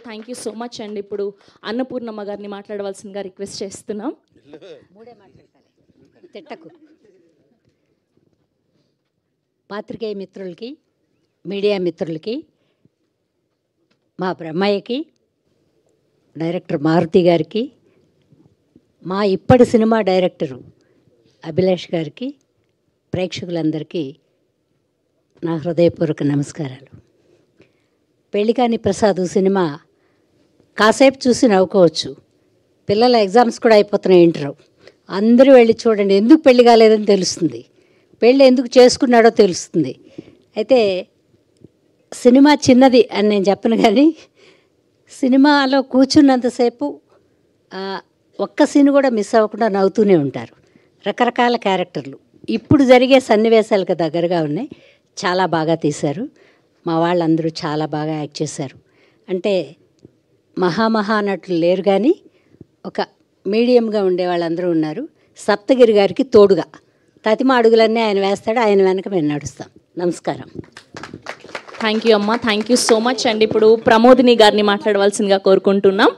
Thank you so much అండి. ఇప్పుడు అన్నపూర్ణమ్మ గారిని మాట్లాడవలసిందిగా రిక్వెస్ట్ చేస్తున్నాం. తిట్టకు. పాత్రికేయ మిత్రులకి, మీడియా మిత్రులకి, మా బ్రహ్మయ్యకి, డైరెక్టర్ మారుతి గారికి, మా ఇప్పటి సినిమా డైరెక్టరు అభిలాష్ గారికి, ప్రేక్షకులందరికీ నా హృదయపూర్వక నమస్కారాలు. పెళ్ళికాని ప్రసాద్ సినిమా కాసేపు చూసి నవ్వుకోవచ్చు. పిల్లల ఎగ్జామ్స్ కూడా అయిపోతున్నాయి, ఇంటర్. అందరూ వెళ్ళి చూడండి, ఎందుకు పెళ్లి కాలేదని తెలుస్తుంది, పెళ్ళి ఎందుకు చేసుకున్నాడో తెలుస్తుంది. అయితే సినిమా చిన్నది అని నేను చెప్పను, కానీ సినిమాలో కూర్చున్నంతసేపు ఒక్క సీన్ కూడా మిస్ అవ్వకుండా నవ్వుతూనే ఉంటారు. రకరకాల క్యారెక్టర్లు ఇప్పుడు జరిగే సన్నివేశాలకు దగ్గరగా ఉన్నాయి. చాలా బాగా తీశారు. మా వాళ్ళందరూ చాలా బాగా యాక్ట్ చేశారు. అంటే మహానటులు లేరు, కానీ ఒక మీడియంగా ఉండే వాళ్ళందరూ ఉన్నారు. సప్తగిరి గారికి తోడుగా తతిమ అడుగులన్నీ ఆయన వేస్తాడు, ఆయన వెనక మేము నడుస్తాం. నమస్కారం. థ్యాంక్ యూ అమ్మ. థ్యాంక్ యూ సో మచ్ అండి. ఇప్పుడు ప్రమోదిని గారిని మాట్లాడవలసిందిగా కోరుకుంటున్నాం.